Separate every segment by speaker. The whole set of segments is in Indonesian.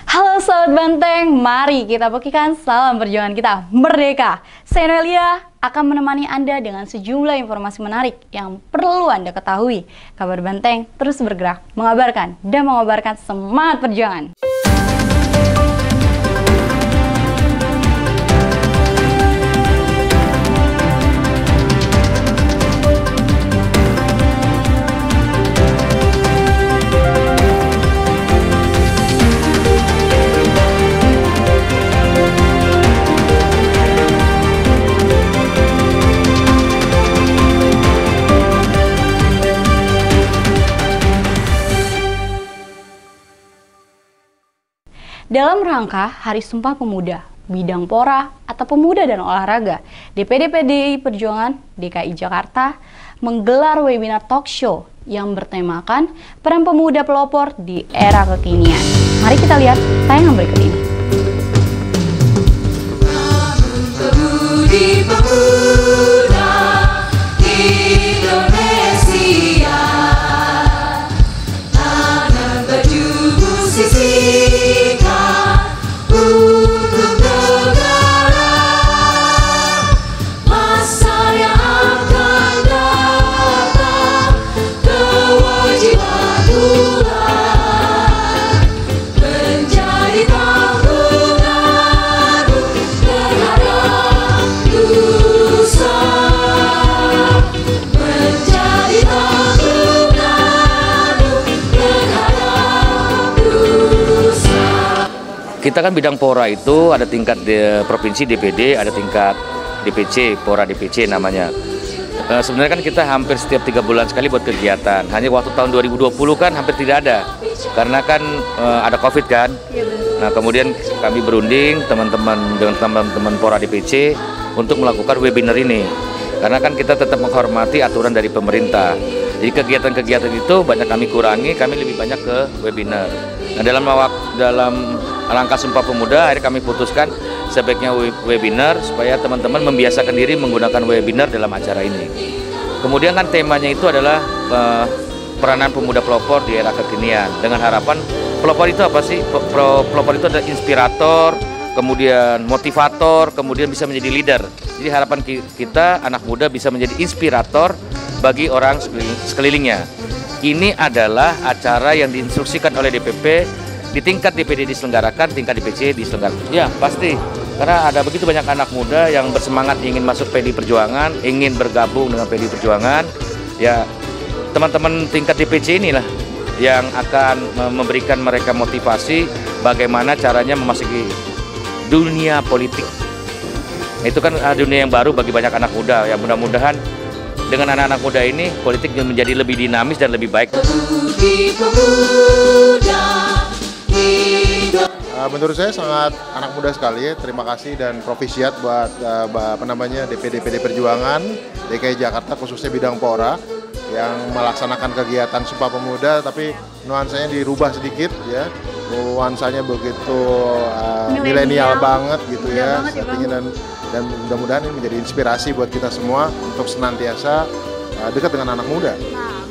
Speaker 1: Halo Sobat Banteng, mari kita bagikan salam perjuangan kita merdeka. Saya Nelia akan menemani Anda dengan sejumlah informasi menarik yang perlu Anda ketahui. Kabar Banteng terus bergerak, mengabarkan dan mengobarkan semangat perjuangan. Dalam rangka Hari Sumpah Pemuda, Bidang Pora atau Pemuda dan Olahraga, DPD PDI Perjuangan DKI Jakarta menggelar webinar talk show yang bertemakan peran pemuda pelopor di era kekinian. Mari kita lihat tayangan berikut ini.
Speaker 2: Kita kan bidang Pora itu ada tingkat provinsi DPD, ada tingkat DPC, Pora DPC namanya. Sebenarnya kan kita hampir setiap 3 bulan sekali buat kegiatan. Hanya waktu tahun 2020 kan hampir tidak ada, karena kan ada COVID kan. Nah kemudian kami berunding teman-teman dengan teman-teman Pora DPC untuk melakukan webinar ini. Karena kan kita tetap menghormati aturan dari pemerintah. Jadi kegiatan-kegiatan itu banyak kami kurangi, kami lebih banyak ke webinar. Nah dalam langkah Sumpah Pemuda, akhirnya kami putuskan sebaiknya webinar supaya teman-teman membiasakan diri menggunakan webinar dalam acara ini. Kemudian kan temanya itu adalah peranan pemuda pelopor di era kekinian. Dengan harapan pelopor itu apa sih? Pelopor itu adalah inspirator, kemudian motivator, kemudian bisa menjadi leader. Jadi harapan kita anak muda bisa menjadi inspirator bagi orang sekelilingnya. Ini adalah acara yang diinstruksikan oleh DPP, di tingkat DPD diselenggarakan, tingkat DPC diselenggarakan. Ya pasti, karena ada begitu banyak anak muda yang bersemangat ingin masuk PDI Perjuangan, ingin bergabung dengan PDI Perjuangan. Ya teman-teman tingkat DPC inilah yang akan memberikan mereka motivasi bagaimana caranya memasuki dunia politik. Itu kan dunia yang baru bagi banyak anak muda. Ya mudah-mudahan dengan anak-anak muda ini politik menjadi lebih dinamis dan lebih baik.
Speaker 3: Menurut saya sangat anak muda sekali ya. Terima kasih dan provisiat buat DPD Perjuangan DKI Jakarta, khususnya bidang Pora yang melaksanakan kegiatan Sumpah Pemuda, tapi nuansanya dirubah sedikit ya. Nuansanya begitu milenial banget gitu ya settingnya, dan mudah-mudahan ini menjadi inspirasi buat kita semua untuk senantiasa dekat dengan anak muda,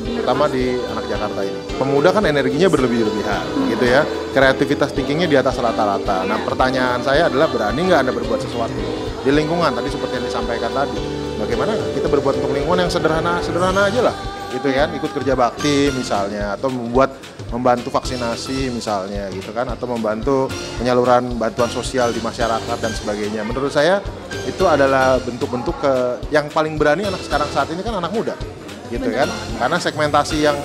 Speaker 3: terutama di anak Jakarta ini. Pemuda kan energinya berlebih-lebihan gitu ya, kreativitas thinkingnya di atas rata-rata. Nah pertanyaan saya adalah, berani nggak Anda berbuat sesuatu di lingkungan tadi seperti yang disampaikan tadi? Bagaimana kita berbuat untuk lingkungan yang sederhana aja lah gitu kan, ikut kerja bakti misalnya, atau membantu vaksinasi misalnya gitu kan, atau membantu penyaluran bantuan sosial di masyarakat dan sebagainya. Menurut saya itu adalah bentuk-bentuk yang paling berani anak sekarang saat ini kan anak muda gitu kan, karena segmentasi yang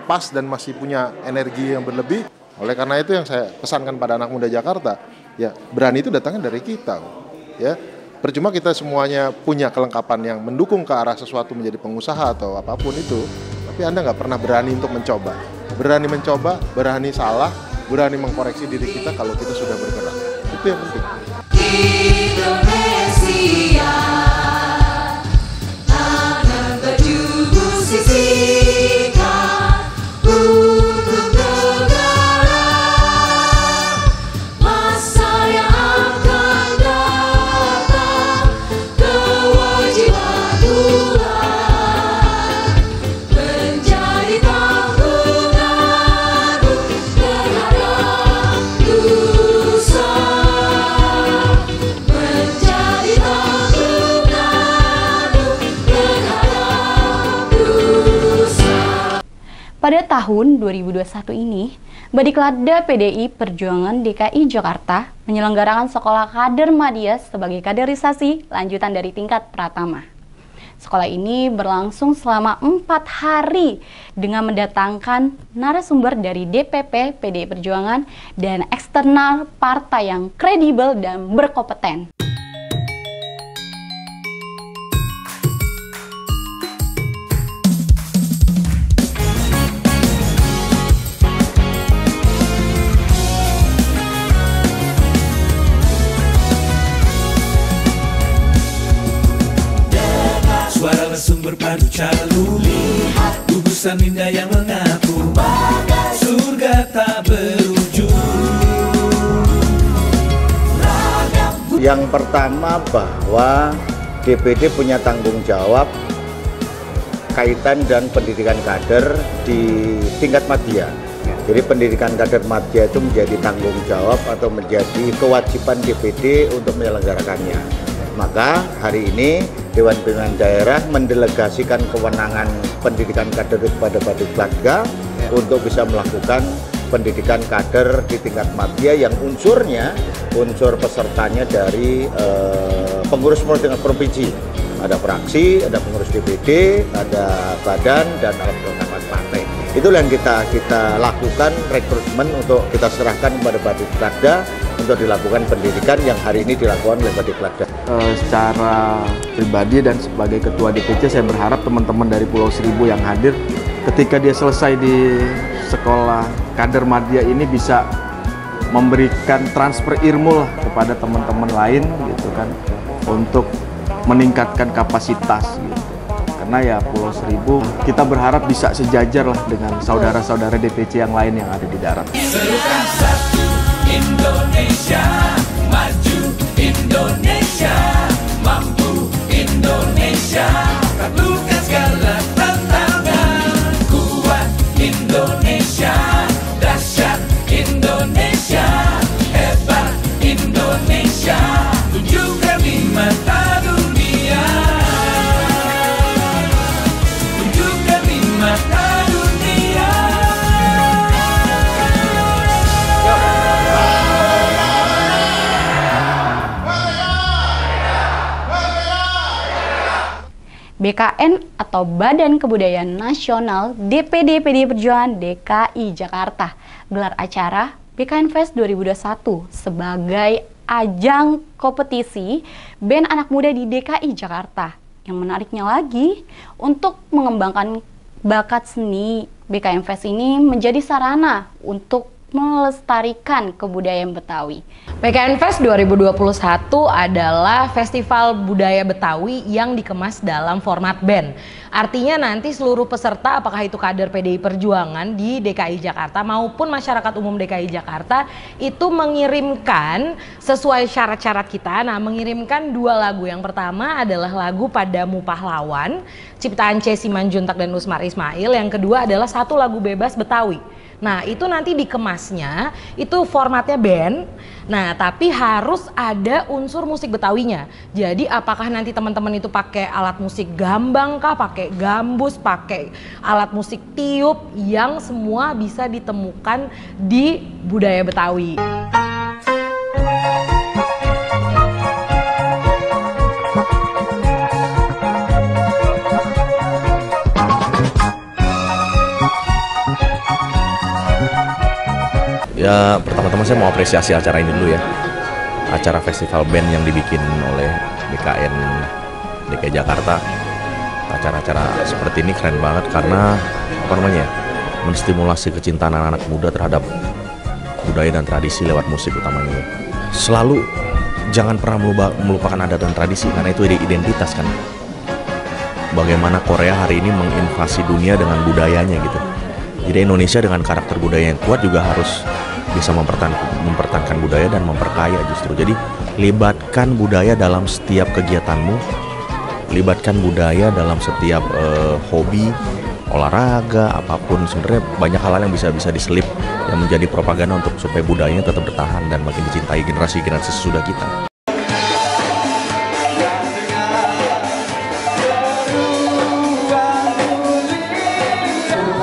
Speaker 3: pas dan masih punya energi yang berlebih. Oleh karena itu yang saya pesankan pada anak muda Jakarta, ya berani itu datangnya dari kita ya. Percuma kita semuanya punya kelengkapan yang mendukung ke arah sesuatu menjadi pengusaha atau apapun itu, tapi Anda nggak pernah berani untuk mencoba. Berani mencoba, berani salah, berani mengkoreksi diri kita kalau kita sudah bergerak. Itu yang penting. Indonesia, tanah berjubu sisihkan untuk negara, masa yang akan datang, kewajiban Tuhan menjadi tanggungan terhadap dunia.
Speaker 1: Pada tahun 2021 ini, Badikladda PDI Perjuangan DKI Jakarta menyelenggarakan sekolah kader madya sebagai kaderisasi lanjutan dari tingkat pratama. Sekolah ini berlangsung selama 4 hari dengan mendatangkan narasumber dari DPP PDI Perjuangan dan eksternal partai yang kredibel dan berkompeten.
Speaker 4: Suara lesung berpadu calon, gugusan indah yang mengaku, surga tak berujung.
Speaker 5: Yang pertama bahwa DPD punya tanggung jawab kaitan dan pendidikan kader di tingkat madya. Jadi pendidikan kader madya itu menjadi tanggung jawab atau menjadi kewajiban DPD untuk menyelenggarakannya. Maka hari ini Dewan Pimpinan Daerah mendelegasikan kewenangan pendidikan kader kepada Badikladda untuk bisa melakukan pendidikan kader di tingkat madya yang unsur pesertanya dari pengurus tingkat provinsi. Ada fraksi, ada pengurus DPD, ada badan, dan alat kelengkapan partai. Itulah yang kita lakukan rekrutmen untuk kita serahkan kepada Badikladda untuk dilakukan pendidikan yang hari ini dilakukan oleh Badikladda.
Speaker 6: Secara pribadi dan sebagai ketua DPC, saya berharap teman-teman dari Pulau Seribu yang hadir ketika dia selesai di sekolah kader madya ini bisa memberikan transfer ilmu lah kepada teman-teman lain gitu kan, untuk meningkatkan kapasitas gitu. Karena ya Pulau Seribu kita berharap bisa sejajar lah dengan saudara-saudara DPC yang lain yang ada di darat.
Speaker 4: Serukan satu Indonesia, maju Indonesia, mampu Indonesia, taklukkan segala tantangan, kuat Indonesia, dahsyat Indonesia, hebat Indonesia, tunjukkan di mata dunia, tunjukkan di mata dunia.
Speaker 1: BKN atau Badan Kebudayaan Nasional DPD PDI Perjuangan DKI Jakarta gelar acara BKN Fest 2021 sebagai ajang kompetisi band anak muda di DKI Jakarta. Yang menariknya lagi, untuk mengembangkan bakat seni, BKN Fest ini menjadi sarana untuk melestarikan kebudayaan Betawi.
Speaker 7: BKN Fest 2021 adalah festival budaya Betawi yang dikemas dalam format band. Artinya nanti seluruh peserta, apakah itu kader PDI Perjuangan di DKI Jakarta maupun masyarakat umum DKI Jakarta, itu mengirimkan sesuai syarat-syarat kita. Nah, mengirimkan 2 lagu. Yang pertama adalah lagu Padamu Pahlawan, ciptaan C. Simanjuntak dan Usmar Ismail. Yang kedua adalah 1 lagu bebas Betawi. Nah, itu nanti dikemasnya, itu formatnya band. Nah, tapi harus ada unsur musik Betawinya. Jadi apakah nanti teman-teman itu pakai alat musik gambang kah, pakai gambus, pakai alat musik tiup, yang semua bisa ditemukan di budaya Betawi.
Speaker 8: Ya, pertama-tama saya mau apresiasi acara ini dulu ya. Acara festival band yang dibikin oleh BKN DKI Jakarta. Acara-acara seperti ini keren banget karena menstimulasi kecintaan anak-anak muda terhadap budaya dan tradisi lewat musik utamanya. Selalu jangan pernah melupakan adat dan tradisi karena itu identitas kan. Bagaimana Korea hari ini menginvasi dunia dengan budayanya gitu. Jadi Indonesia dengan karakter budaya yang kuat juga harus bisa mempertahankan budaya dan memperkaya justru. Jadi libatkan budaya dalam setiap kegiatanmu, libatkan budaya dalam setiap hobi, olahraga, apapun. Sebenarnya banyak hal yang bisa diselip yang menjadi propaganda untuk supaya budayanya tetap bertahan dan makin dicintai generasi-generasi sesudah kita.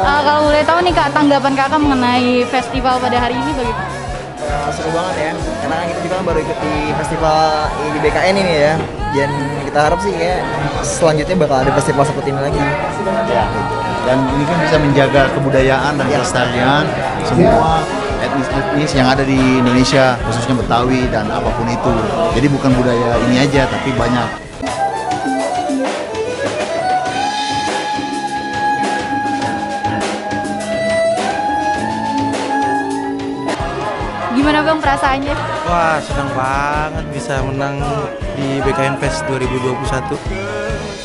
Speaker 1: Kalau Boleh tahu nih Kak, tanggapan Kakak mengenai festival pada hari ini bagaimana?
Speaker 9: Seru banget ya, karena kita juga baru ikut di festival di BKN ini ya. Dan kita harap sih kayak selanjutnya bakal ada festival seperti ini lagi.
Speaker 10: Ya, dan ini kan bisa menjaga kebudayaan dan kelestarian semua etnis yang ada di Indonesia, khususnya Betawi dan apapun itu. Jadi bukan budaya ini aja, tapi banyak.
Speaker 1: Gimana Bang perasaannya?
Speaker 11: Wah, senang banget bisa menang di BKN Fest 2021.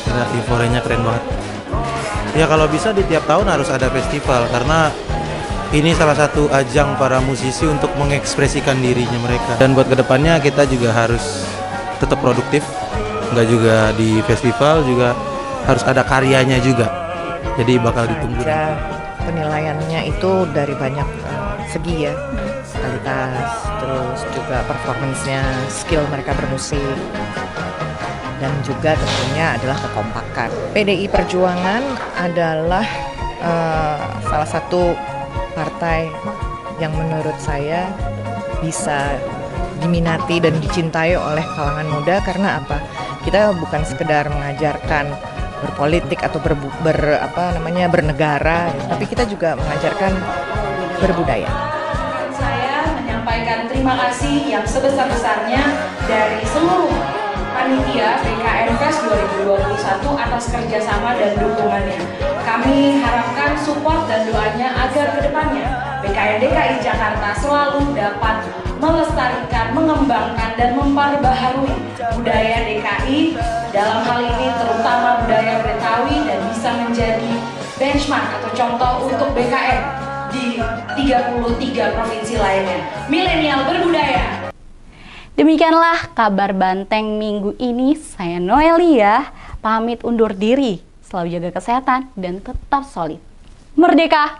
Speaker 11: Karena euforianya keren banget. Ya kalau bisa di tiap tahun harus ada festival karena ini salah satu ajang para musisi untuk mengekspresikan dirinya mereka. Dan buat kedepannya kita juga harus tetap produktif. Nggak juga di festival juga harus ada karyanya juga. Jadi bakal ditunggu.
Speaker 12: Penilaiannya itu dari banyak segi ya, kualitas, terus juga performance-nya, skill mereka bermusik, dan juga tentunya adalah kekompakan. PDI Perjuangan adalah salah satu partai yang menurut saya bisa diminati dan dicintai oleh kalangan muda karena apa? Kita bukan sekedar mengajarkan berpolitik atau bernegara, tapi kita juga mengajarkan berbudaya.
Speaker 7: Saya menyampaikan terima kasih yang sebesar-besarnya dari seluruh panitia BKN Fest 2021 atas kerjasama dan dukungannya. Kami harapkan support dan doanya agar kedepannya BKN DKI Jakarta selalu dapat melestarikan, mengembangkan, dan memperbaharui budaya DKI dalam hal ini terutama budaya Betawi dan bisa menjadi benchmark atau contoh untuk BKN di 33 provinsi lainnya. Milenial berbudaya.
Speaker 1: Demikianlah kabar Banteng minggu ini. Saya Noelia, pamit undur diri. Selalu jaga kesehatan dan tetap solid. Merdeka!